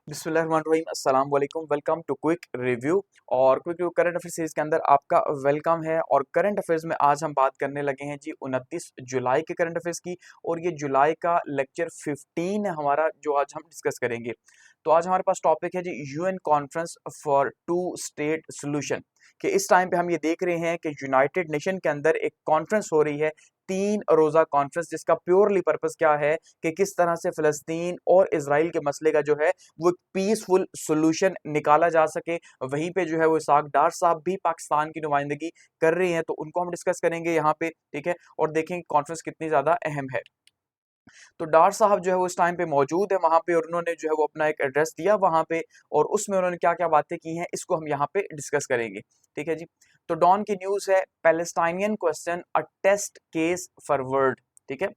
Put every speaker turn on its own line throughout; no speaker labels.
बिस्मिल्लाहिर्रहमानिर्रहीम अस्सलाम वालेकुम। Welcome to quick review. और quick review current affair series के अंदर आपका वेलकम है। और करंट अफेयर्स में आज हम बात करने लगे हैं जी 29 जुलाई के करंट अफेयर्स की। और ये जुलाई का लेक्चर 15 है हमारा, जो आज हम डिस्कस करेंगे। तो आज हमारे पास टॉपिक है जी UN conference for two state solution. कि इस टाइम पे हम ये देख रहे हैं कि यूनाइटेड नेशन के अंदर एक कॉन्फ्रेंस हो रही है, 3 रोज़ा कॉन्फ्रेंस, जिसका प्योरली पर्पस क्या है कि किस तरह से फ़लस्तीन और इसराइल के मसले का जो है वो पीसफुल सोल्यूशन निकाला जा सके। वहीं पे जो है वो इसहाक डार साहब भी पाकिस्तान की नुमाइंदगी कर रही हैं, तो उनको हम डिस्कस करेंगे यहाँ पे, ठीक है। और देखेंगे कॉन्फ्रेंस कितनी ज़्यादा अहम है। तो डार साहब जो है वो इस टाइम पे मौजूद है वहाँ पे, और उन्होंने जो है वो अपना एक एड्रेस दिया वहाँ पे, और उसमें उन्होंने क्या-क्या बातें की हैं इसको हम यहाँ पे डिस्कस करेंगे, ठीक है जी। तो डॉन की न्यूज़ है, Palestinian question a test case for world, ठीक है।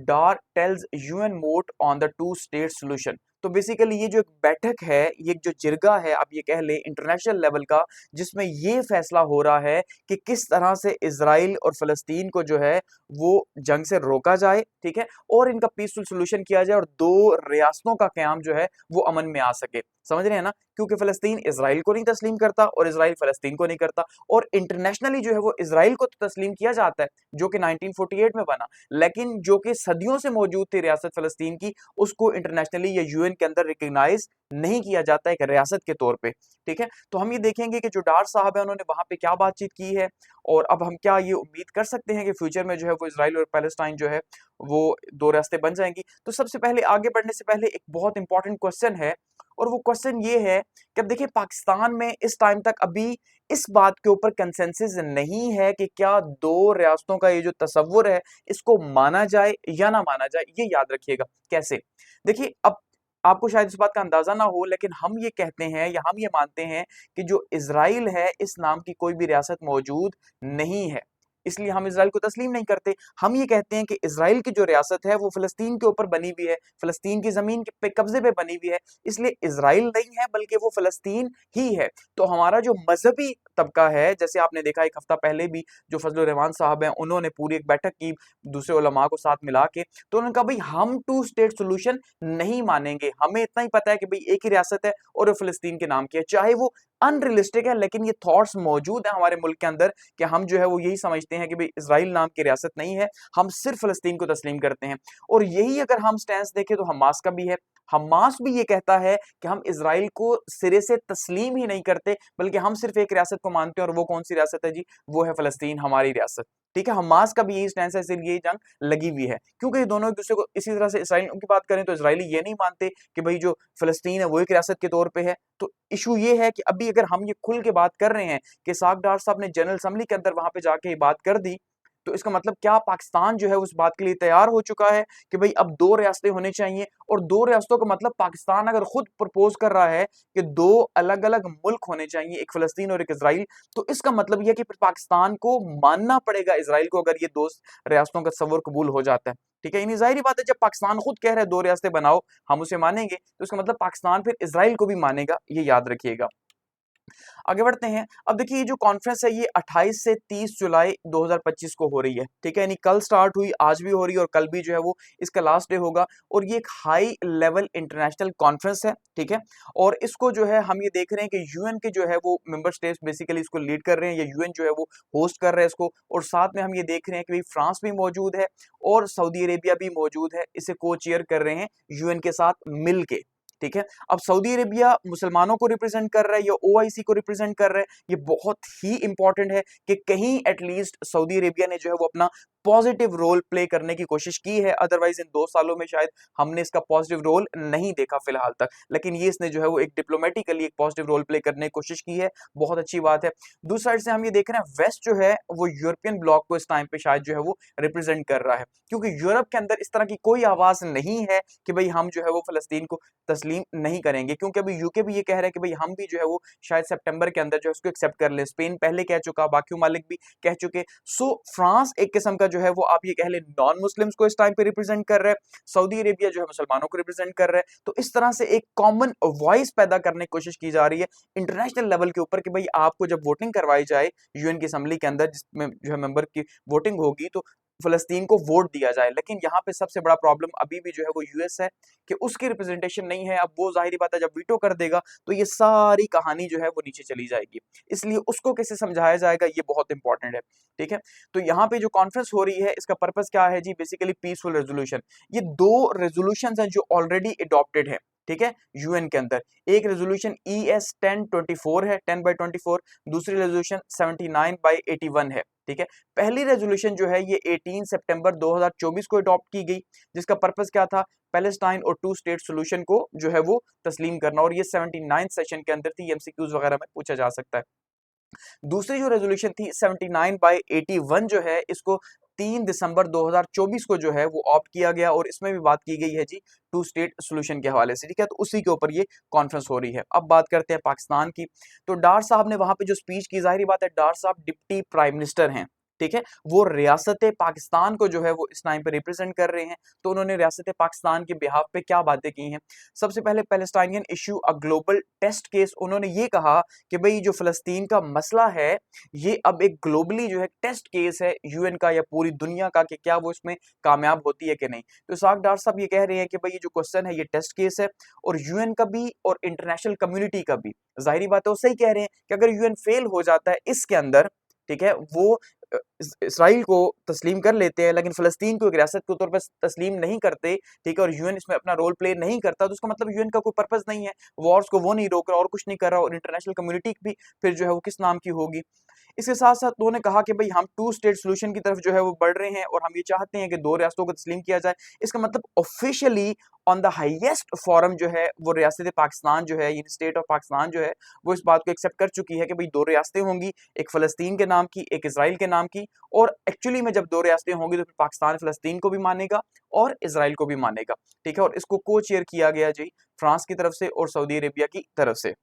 Dar tells UN vote on the two state solution. तो बेसिकली ये जो एक बैठक है, ये जो जिरगा है, आप ये कह ले इंटरनेशनल लेवल का, जिसमें ये फैसला हो रहा है कि किस तरह से इजराइल और फलस्तीन को जो है वो जंग से रोका जाए, ठीक है, और इनका पीसफुल सोल्यूशन किया जाए, और दो रियासतों का क्याम जो है वो अमन में आ सके। समझ रहे हैं ना, क्योंकि फलस्तीन इसराइल को नहीं तस्लीम करता और इसराइल फलस्तीन को नहीं करता। और इंटरनेशनली जो है वो इसराइल को तो तस्लीम किया जाता है, जो कि 1948 में बना, लेकिन जो कि सदियों से मौजूद थी रियासत फलस्तीन की, उसको इंटरनेशनली या यूएन के अंदर रिकग्नाइज नहीं किया जाता एक रियासत के तौर पे, ठीक है। तो हम ये देखेंगे कि जो डार साहब है उन्होंने वहां पे क्या बातचीत की है, और अब हम क्या ये उम्मीद कर सकते हैं कि फ्यूचर में जो है वो इसराइल और पैलेस्टाइन जो है वो दो रास्ते बन जाएंगी। तो सबसे पहले आगे बढ़ने से पहले एक बहुत इंपॉर्टेंट क्वेश्चन है, और वो क्वेश्चन ये है कि अब देखिए पाकिस्तान में इस टाइम तक अभी इस बात के ऊपर कंसेंसस नहीं है कि क्या दो रियासतों का ये जो तसव्वुर है इसको माना जाए या ना माना जाए। ये याद रखिएगा कैसे। देखिए अब आपको शायद इस बात का अंदाजा ना हो, लेकिन हम ये कहते हैं या हम ये मानते हैं कि जो इजराइल है इस नाम की कोई भी रियासत मौजूद नहीं है, इसलिए हम इसराइल को तस्लीम नहीं करते। हम ये कहते हैं कि इसराइल की जो रियासत है वो फलस्तीन के ऊपर बनी हुई है, फलस्तीन की जमीन पे कब्जे पे बनी हुई है, इसलिए इसराइल नहीं है बल्कि वो फलस्तीन ही है। तो हमारा जो मजहबी तबका है, जैसे आपने देखा एक हफ्ता पहले भी जो फजलुर रहमान साहब हैं उन्होंने पूरी एक बैठक की दूसरे उलमा को साथ मिला के, तो उन्होंने कहा भाई हम टू स्टेट सोल्यूशन नहीं मानेंगे, हमें इतना ही पता है कि भाई एक ही रियासत है और वो फलस्तीन के नाम की है। चाहे वो अनरियलिस्टिक है, लेकिन ये थॉट्स मौजूद है हमारे मुल्क के अंदर कि हम जो है वो यही समझते हैं कि भाई इसराइल नाम की रियासत नहीं है, हम सिर्फ फलस्तीन को तस्लीम करते हैं। और यही अगर हम स्टैंस देखें तो हमास का भी है। हमास भी ये कहता है कि हम इसराइल को सिरे से तस्लीम ही नहीं करते, बल्कि हम सिर्फ एक रियासत को मानते हैं, और वो कौन सी रियासत है जी, वो है फलस्तीन, हमारी रियासत, ठीक है। हमास का भी यही स्टैंस है, इसलिए ये जंग लगी हुई है, क्योंकि ये दोनों एक दूसरे को इसी तरह से इसराइल की बात करें तो इसराइली ये नहीं मानते कि भाई जो फलस्तीन है वो एक रियासत के तौर पे है। तो इशू ये है कि अभी अगर हम ये खुल के बात कर रहे हैं कि इसहाक डार साहब ने जनरल असेंबली के अंदर वहां पे जाके ये बात कर दी, तो इसका मतलब क्या पाकिस्तान जो है उस बात के लिए तैयार हो चुका है कि भाई अब दो रियासतें होनी चाहिए। और दो रियासतों का मतलब पाकिस्तान अगर खुद प्रपोज कर रहा है कि दो अलग अलग मुल्क होने चाहिए, एक फलस्तीन और एक इसराइल, तो इसका मतलब यह है कि फिर पाकिस्तान को मानना पड़ेगा इसराइल को, अगर ये दो रियासतों का तस्वुर कबूल हो जाता है, ठीक है। यानी जाहिर बात है जब पाकिस्तान खुद कह रहा है दो रियासतें बनाओ, हम उसे मानेंगे, तो इसका मतलब पाकिस्तान फिर इसराइल को भी मानेगा, ये याद रखिएगा। आगे बढ़ते हैं। अब देखिए ये जो कॉन्फ्रेंस है ये 28 से 30 जुलाई 2025 को हो रही है, ठीक है। यानी कल स्टार्ट हुई, आज भी हो रही है, और कल भी जो है वो इसका लास्ट डे होगा। और ये एक हाई लेवल इंटरनेशनल कॉन्फ्रेंस है, ठीक है। और इसको जो है हम ये देख रहे हैं कि यूएन के जो है वो मेंबर स्टेट्स बेसिकली इसको लीड कर रहे हैं, या यूएन जो है वो होस्ट कर रहे हैं इसको। और साथ में हम ये देख रहे हैं कि भाई फ्रांस भी मौजूद है और सऊदी अरेबिया भी मौजूद है, इसे को चेयर कर रहे हैं यूएन के साथ मिल के, ठीक है। अब सऊदी अरेबिया मुसलमानों को रिप्रेजेंट कर रहा है या ओआईसी को रिप्रेजेंट कर रहा है, ये बहुत ही इंपॉर्टेंट है कि कहीं एटलीस्ट सऊदी अरेबिया ने जो है वो अपना पॉजिटिव रोल प्ले करने की कोशिश की है। अदरवाइज इन 2 सालों में शायद हमने इसका पॉजिटिव रोल नहीं देखा फिलहाल तक, लेकिन ये इसने जो है वो एक डिप्लोमेटिकली एक पॉजिटिव रोल प्ले करने की कोशिश की है, बहुत अच्छी बात है। दूसरी साइड से हम ये देख रहे हैं वेस्ट जो है वो यूरोपियन ब्लॉक को इस टाइम पे शायद जो है वो रिप्रेजेंट कर रहा है, क्योंकि यूरोप के अंदर इस तरह की कोई आवाज नहीं है कि भाई हम जो है वो फलस्तीन को तस्लीम नहीं करेंगे, क्योंकि अभी यूके भी ये कह रहा है कि भाई हम भी जो है वो शायद सितंबर के अंदर जो है उसको एक्सेप्ट कर ले। स्पेन पहले कह चुका, बाकी मालिक भी कह चुके। सो फ्रांस एक किस्म का जो है वो आप ये कह ले नॉन मुस्लिम्स को इस टाइम पे रिप्रेजेंट कर रहा है, सऊदी अरेबिया जो है मुसलमानों को रिप्रेजेंट कर रहा है। तो इस तरह से एक कॉमन वॉइस पैदा करने की कोशिश की जा रही है इंटरनेशनल लेवल के ऊपर कि भाई आपको जब वोटिंग करवाई जाए यूएन की असेंबली के अंदर, जिसमें जो है मेंबर की वोटिंग होगी, तो फलस्तीन को वोट दिया जाए। लेकिन यहाँ पे सबसे बड़ा प्रॉब्लम अभी भी जो है वो यूएस है कि उसकी रिप्रेजेंटेशन नहीं है। अब वो जाहिर बात है जब वीटो कर देगा तो ये सारी कहानी जो है वो नीचे चली जाएगी, इसलिए उसको कैसे समझाया जाएगा ये बहुत इंपॉर्टेंट है। ठीक है, तो यहाँ पे जो कॉन्फ्रेंस हो रही है इसका पर्पस क्या है जी, बेसिकली पीसफुल रेजोल्यूशन। ये दो रेजोल्यूशन हैं जो ऑलरेडी अडॉप्टेड है, ठीक है, यूएन के अंदर। एक रेजोल्यूशन ES 1024 है, 10/24, दूसरी रेजोल्यूशन 79/81 है। ठीक है, पहली रेजोल्यूशन जो है ये 18 सितंबर 2024 को अडॉप्ट की गई, जिसका पर्पस क्या था, पैलेस्टाइन और टू स्टेट सोल्यूशन को जो है वो तस्लीम करना, और ये 79 सेशन के अंदर थी, एमसीक्यूज वगैरह में पूछा जा सकता है। दूसरी जो रेजोल्यूशन थी 79/81 जो है, इसको 3 दिसंबर 2024 को जो है वो ऑप्ट किया गया, और इसमें भी बात की गई है जी टू स्टेट सोल्यूशन के हवाले से। ठीक है, तो उसी के ऊपर ये कॉन्फ्रेंस हो रही है। अब बात करते हैं पाकिस्तान की। तो डार साहब ने वहां पे जो स्पीच की, जाहिर बात है डार साहब डिप्टी प्राइम मिनिस्टर हैं, ठीक है, वो रियासत पाकिस्तान को जो है वो इस टाइम पे रिप्रेजेंट कर रहे हैं। तो उन्होंने रियासत पाकिस्तान के बिहाफ पे क्या बातें की हैं। सबसे पहले Palestinian issue a global test case, उन्होंने ये कहा कि भाई जो फलस्तीन का मसला है ये अब एक ग्लोबली जो है टेस्ट केस है यूएन का या पूरी दुनिया का, कि क्या वो इसमें कामयाब होती है कि नहीं। तो इसाक डार साहब ये कह रहे हैं कि भाई ये जो क्वेश्चन है ये टेस्ट केस है, और यूएन का भी और इंटरनेशनल कम्युनिटी का भी। जाहिर बात है वो सही कह रहे हैं कि अगर यूएन फेल हो जाता है इसके अंदर, ठीक है, वो इसराइल को तस्लीम कर लेते हैं लेकिन फलस्तीन को एक रियासत के तौर पर तस्लीम नहीं करते, ठीक है, और यूएन इसमें अपना रोल प्ले नहीं करता, तो उसका मतलब यूएन का कोई पर्पस नहीं है, वॉर्स को वो नहीं रोक रहा और कुछ नहीं कर रहा, और इंटरनेशनल कम्युनिटी भी फिर जो है वो किस नाम की होगी। इसके साथ साथ उन्होंने कहा कि भाई हम टू स्टेट सोल्यूशन की तरफ जो है वो बढ़ रहे हैं, और हम ये चाहते हैं कि दो रियासतों को तस्लीम किया जाए। इसका मतलब officially on the highest forum जो है वो रियासत पाकिस्तान जो है, यानी स्टेट ऑफ पाकिस्तान जो है, वो इस बात को एक्सेप्ट कर चुकी है कि भाई दो रियासतें होंगी, एक फलस्तीन के नाम की, एक इसराइल के नाम की। और एक्चुअली में जब दो रियासतें होंगी तो फिर पाकिस्तान फलस्तीन को भी मानेगा और इसराइल को भी मानेगा। ठीक है, और इसको को चेयर किया गया जी फ्रांस की तरफ से और सऊदी अरेबिया की तरफ से।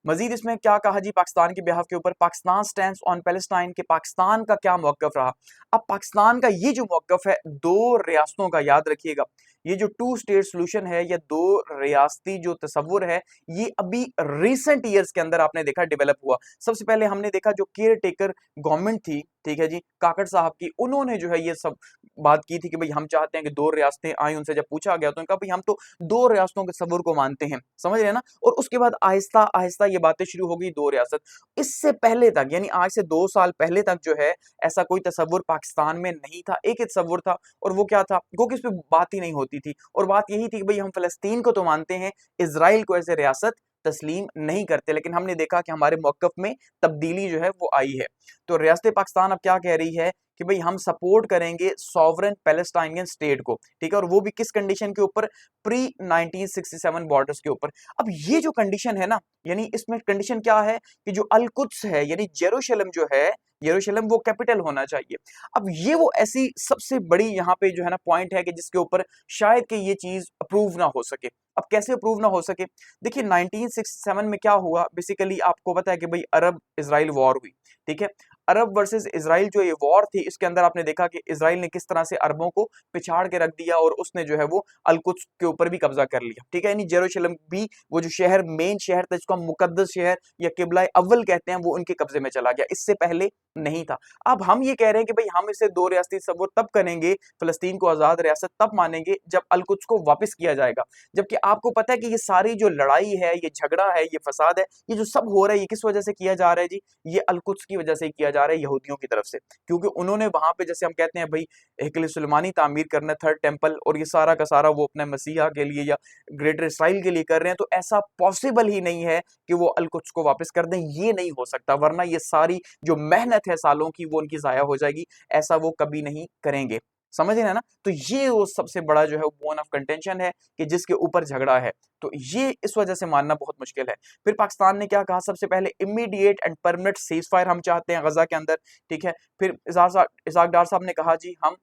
मजीद इसमें क्या कहा जी पाकिस्तान के बिहाफ के ऊपर, पाकिस्तान स्टैंड्स ऑन पैलेस्टाइन, के पाकिस्तान का क्या मौकफ रहा। अब पाकिस्तान का ये जो मौकफ है दो रियासतों का, याद रखिएगा, ये जो टू स्टेट सोल्यूशन है या दो रियासती जो तस्वुर है ये अभी रिसेंट ईयर्स के अंदर आपने देखा डेवलप हुआ। सबसे पहले हमने देखा जो केयर टेकर गवर्नमेंट थी, ठीक है जी, काकड़ साहब की, उन्होंने जो है ये सब बात की थी कि भाई हम चाहते हैं कि दो रियासतें आई। उनसे जब पूछा गया तो उन्होंने कहा भाई हम तो दो रियासतों के तस्वुर को मानते हैं, समझ रहे हैं ना। और उसके बाद आहिस्ता आहिस्ता ये बातें शुरू हो गई दो रियासत। इससे पहले तक यानी आज से 2 साल पहले तक जो है ऐसा कोई तस्वुर पाकिस्तान में नहीं था। एक ही तस्वुर था और वो क्या था, क्योंकि इस पे बात ही नहीं होती थी, और बात यही थी कि भाई हम फलस्तीन को तो मानते हैं, इसराइल को ऐसे रियासत तस्लीम नहीं करते। लेकिन हमने देखा कि हमारे मौकफ में तब्दीली जो है वो आई है। तो रियासत पाकिस्तान अब क्या कह रही है कि भाई हम सपोर्ट करेंगे सॉवरेन पैलेस्टाइनियन स्टेट को, ठीक है, और वो भी किस कंडीशन के ऊपर, प्री 1967 बॉर्डर्स के ऊपर। अब ये जो कंडीशन है ना, यानी इसमें कंडीशन क्या है कि जो अल कुद्स है यानी जेरूशलेम जो है, यरूशलेम वो कैपिटल होना चाहिए। अब ये वो ऐसी सबसे बड़ी यहाँ पे जो है ना पॉइंट है कि जिसके ऊपर शायद कि ये चीज अप्रूव ना हो सके। अब कैसे अप्रूव ना हो सके, देखिए 1967 में क्या हुआ, बेसिकली आपको पता है कि भाई अरब इजराइल वॉर हुई, ठीक है। अरब वर्सेस इजराइल जो ये वॉर थी, इसके अंदर आपने देखा कि इजराइल ने किस तरह से अरबों को पिछाड़ के रख दिया और उसने जो है वो अलकुद्स के ऊपर भी कब्जा कर लिया, ठीक है, यानी जेरूशलेम भी वो जो शहर मेन शहर था जिसको हम मुकद्दस शहर या किबला अव्वल कहते हैं वो उनके कब्जे में चला गया, इससे पहले नहीं था। अब हम ये कह रहे हैं कि भाई हम इसे दो रियासती तस्वुर तब करेंगे, फलस्तीन को आजाद रियासत तब मानेंगे जब अलकुद्स को वापस किया जाएगा। जबकि आपको पता है कि ये सारी जो लड़ाई है, ये झगड़ा है, ये फसाद है, ये जो सब हो रहा है ये किस वजह से किया जा रहा है जी, ये अलकुद्स की वजह से ही किया जा रहा है, यहूदियों की तरफ से। क्योंकि उन्होंने वहां पे जैसे हम कहते हैं भाई हेकल सुलेमानी तामीर करना, थर्ड टेंपल, और ये सारा का सारा वो अपने मसीहा के लिए या ग्रेटर इसराइल के लिए कर रहे हैं, तो ऐसा पॉसिबल ही नहीं है कि वो अलकुद्स को वापस कर दें, ये नहीं हो सकता, वरना ये सारी जो मेहनत है सालों की वो उनकी जाया हो जाएगी, ऐसा वो कभी नहीं करेंगे, समझ रहे हैं ना। तो ये वो सबसे बड़ा जो है बोन ऑफ कंटेंशन है कि जिसके ऊपर झगड़ा है, तो ये इस वजह से मानना बहुत मुश्किल है। फिर पाकिस्तान ने क्या कहा, सबसे पहले immediate and permanent cease fire हम चाहते हैं गजा के अंदर, ठीक है। फिर इसाक डार साहब ने कहा जी हम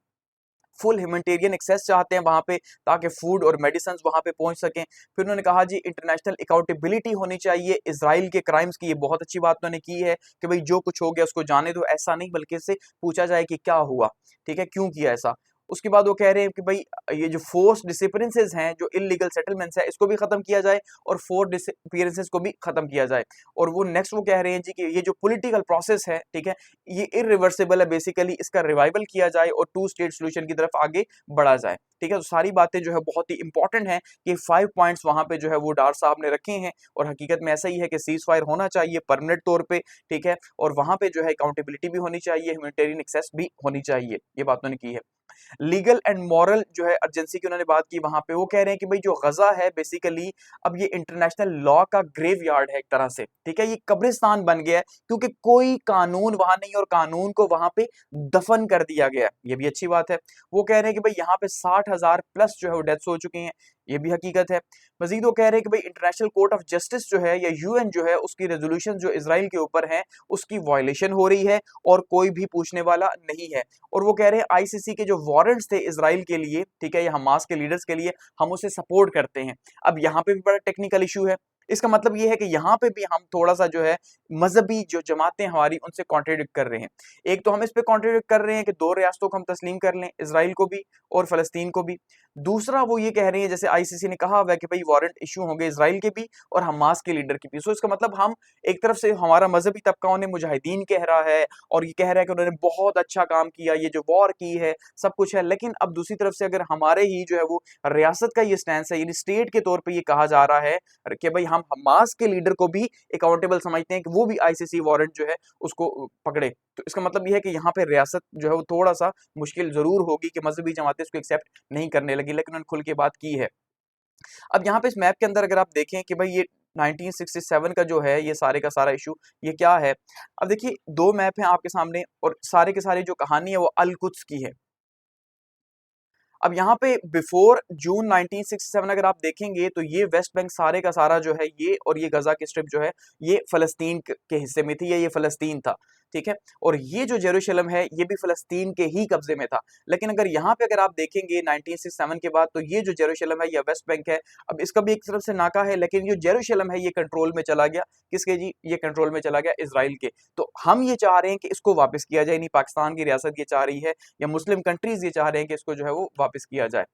फुल ह्यूमैनिटेरियन एक्सेस चाहते हैं वहां पे, ताकि फूड और मेडिसिन वहां पे पहुंच सकें। फिर उन्होंने कहा जी इंटरनेशनल अकाउंटेबिलिटी होनी चाहिए इसराइल के क्राइम्स की, ये बहुत अच्छी बात उन्होंने की है कि भाई जो कुछ हो गया उसको जाने दो, ऐसा नहीं बल्कि इससे पूछा जाए कि क्या हुआ, ठीक है, क्यों किया ऐसा। उसके बाद वो कह रहे हैं कि भाई ये जो फोर्स डिसअपीयरेंसेस हैं, जो इलीगल सेटलमेंट्स है, इसको भी खत्म किया जाए और फोर्स डिसअपीयरेंसेस को भी खत्म किया जाए। और वो नेक्स्ट वो कह रहे हैं जी कि ये जो पॉलिटिकल प्रोसेस है, ठीक है, ये इरिवर्सिबल है, बेसिकली इसका रिवाइवल किया जाए और टू स्टेट सोल्यूशन की तरफ आगे बढ़ा जाए। ठीक है, तो सारी बातें जो है बहुत ही इंपॉर्टेंट है कि 5 पॉइंट्स वहां पे जो है वो डार साहब ने रखे हैं और हकीकत में ऐसा ही है कि सीज फायर होना चाहिए परमानेंट तौर पे, ठीक है, और वहां पे जो है अकाउंटेबिलिटी भी होनी चाहिए, ह्यूमैनिटेरियन एक्सेस भी होनी चाहिए, ये बात उन्होंने की है। लीगल एंड मॉरल जो है अर्जेंसी की उन्होंने बात की वहां पे, वो कह रहे हैं कि भाई जो गजा है बेसिकली अब ये इंटरनेशनल लॉ का ग्रेवयार्ड है एक तरह से, ठीक है, ये कब्रिस्तान बन गया है क्योंकि कोई कानून वहां नहीं और कानून को वहां पे दफन कर दिया गया है, ये भी अच्छी बात है। वो कह रहे हैं कि भाई यहाँ पे 60,000 प्लस जो है वो डेथ्स हो चुकी हैं, ये भी हकीकत है। मजीद वो कह रहे हैं कि भाई इंटरनेशनल कोर्ट ऑफ जस्टिस जो है या यूएन जो है उसकी रेजोल्यूशन जो इसराइल के ऊपर है उसकी वायलेशन हो रही है और कोई भी पूछने वाला नहीं है। और वो कह रहे हैं आईसीसी के जो वारंट्स थे इसराइल के लिए, ठीक है, या हमास के लीडर्स के लिए, हम उसे सपोर्ट करते हैं। अब यहाँ पे भी बड़ा टेक्निकल इशू है, इसका मतलब ये है कि यहाँ पे भी हम थोड़ा सा जो है मजहबी जो जमातें हमारी उनसे कॉन्ट्रेडिक्ट कर रहे हैं। एक तो हम इस पे कॉन्ट्रेडिक्ट कर रहे हैं कि 2 रियासतों को हम तस्लीम कर लें, इसराइल को भी और फलस्तीन को भी। दूसरा वो ये कह रहे हैं जैसे आईसीसी ने कहा हुआ है कि भाई वारंट इशू होंगे इसराइल के भी और हमास के लीडर के भी। सो इसका मतलब हम एक तरफ से हमारा मजहबी तबका उन्हें मुजाहिदीन कह रहा है और ये कह रहा है कि उन्होंने बहुत अच्छा काम किया, ये जो वॉर की है सब कुछ है, लेकिन अब दूसरी तरफ से अगर हमारे ही जो है वो रियासत का ये स्टैंड है, यानी स्टेट के तौर पर ये कहा जा रहा है कि भाई हम हमास के लीडर को भी अकाउंटेबल समझते हैं कि वो भी आईसीसी वारंट जो है उसको पकड़े। तो इसका मतलब ये है कि यहाँ पे रियासत जो है वो थोड़ा सा मुश्किल जरूर होगी कि मजहबी जमातें इसको एक्सेप्ट नहीं करने लगी, लेकिन उन्होंने खुल के बात की है। अब यहाँ पे इस मैप के अंदर अगर आप देखें कि भाई ये 1967 का जो है ये सारे का सारा इशू ये क्या है। अब देखिए 2 मैप हैं आपके सामने और सारे के सारे जो कहानी है वो अल कुद्स की है। अब यहाँ पे बिफोर जून 1967 अगर आप देखेंगे तो ये वेस्ट बैंक सारे का सारा जो है ये और ये गजा की स्ट्रिप जो है ये फलस्तीन के हिस्से में थी या ये फलस्तीन था, ठीक है, और ये जो जेरूशलम है ये भी फलस्तीन के ही कब्जे में था। लेकिन अगर यहाँ पे अगर आप देखेंगे 1967 के बाद तो ये जो जेरूशलम है या वेस्ट बैंक है, अब इसका भी एक तरफ से नाका है, लेकिन जो जेरूशलम है ये कंट्रोल में चला गया किसके जी, ये कंट्रोल में चला गया इसराइल के। तो हम ये चाह रहे हैं कि इसको वापस किया जाए, नहीं पाकिस्तान की रियासत ये चाह रही है या मुस्लिम कंट्रीज ये चाह रहे हैं कि इसको जो है वो वापस किया जाए।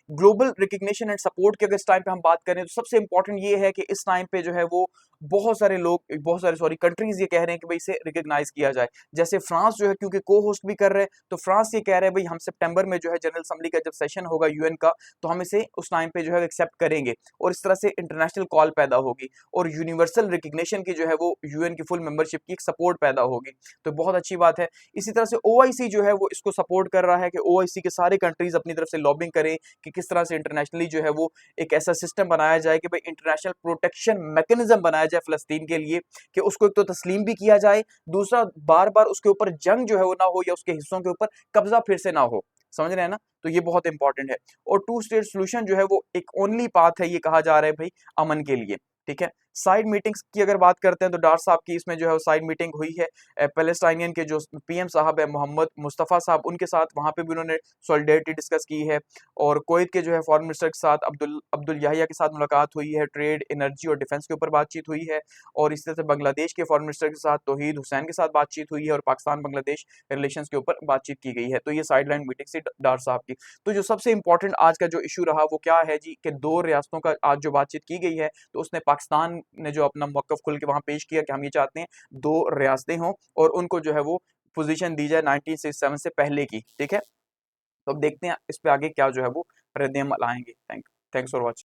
ग्लोबल रिकग्निशन एंड सपोर्ट की अगर इस टाइम पे हम बात करें तो सबसे इंपॉर्टेंट ये है कि इस टाइम पे जो है वो बहुत सारे लोग, बहुत सारे सॉरी कंट्रीज ये कह रहे हैं कि भाई इसे रिकग्नाइज किया जाए। जैसे फ्रांस जो है क्योंकि को होस्ट भी कर रहे हैं तो फ्रांस ये कह रहे हैं भाई हम सितंबर में जो है जनरल असेंबली का जब सेशन होगा यूएन का तो हम इसे उस टाइम पे जो है एक्सेप्ट करेंगे और इस तरह से इंटरनेशनल कॉल पैदा होगी और यूनिवर्सल रिकग्निशन की जो है वो यूएन की फुल मेंबरशिप की एक सपोर्ट पैदा होगी। तो बहुत अच्छी बात है। इसी तरह से ओआईसी जो है वो इसको सपोर्ट कर रहा है कि ओआईसी के सारे कंट्रीज अपनी तरफ से लॉबिंग करें कि किस तरह से इंटरनेशनली जो है वो एक ऐसा सिस्टम बनाया जाए कि भाई इंटरनेशनल प्रोटेक्शन मैकेनिज्म बनाया जाए फलस्तीन के लिए कि उसको एक तो तस्लीम भी किया जाए, दूसरा बार बार उसके ऊपर जंग जो है वो ना हो या उसके हिस्सों के ऊपर कब्जा फिर से ना हो। समझ रहे हैं ना, तो ये बहुत इंपॉर्टेंट है। और टू स्टेट सोल्यूशन जो है वो एक ओनली पाथ है, ये कहा जा रहा है भाई अमन के लिए, ठीक है। साइड मीटिंग्स की अगर बात करते हैं तो डार साहब की इसमें जो है साइड मीटिंग हुई है पैलेस्टाइनियन के जो पीएम साहब है मोहम्मद मुस्तफ़ा साहब उनके साथ, वहां पे भी उन्होंने सॉलिडेरिटी डिस्कस की है। और कुवैत के जो है फॉरेन मिनिस्टर के साथ अब्दुल याहिया के साथ मुलाकात हुई है, ट्रेड, एनर्जी और डिफेंस के ऊपर बातचीत हुई है। और इस तरह से बांग्लादेश के फॉरेन मिनिस्टर के साथ तौहीद हुसैन के साथ बातचीत हुई है और पाकिस्तान बांग्लादेश रिलेशन के ऊपर बातचीत की गई है। तो ये साइड लाइन मीटिंग से डार साहब की। तो जो सबसे इंपॉर्टेंट आज का जो इशू रहा वो क्या है जी कि 2 रियासतों का आज जो बातचीत की गई है तो उसने पाकिस्तान ने जो अपना मौक़िफ़ खुल के वहां पेश किया कि हम ये चाहते हैं 2 रियासतें हों और उनको जो है वो पोजीशन दी जाए 1967 से पहले की, ठीक है। तो अब देखते हैं इस पे आगे क्या जो है वो रद्द अमल आएंगे। Thanks for watching.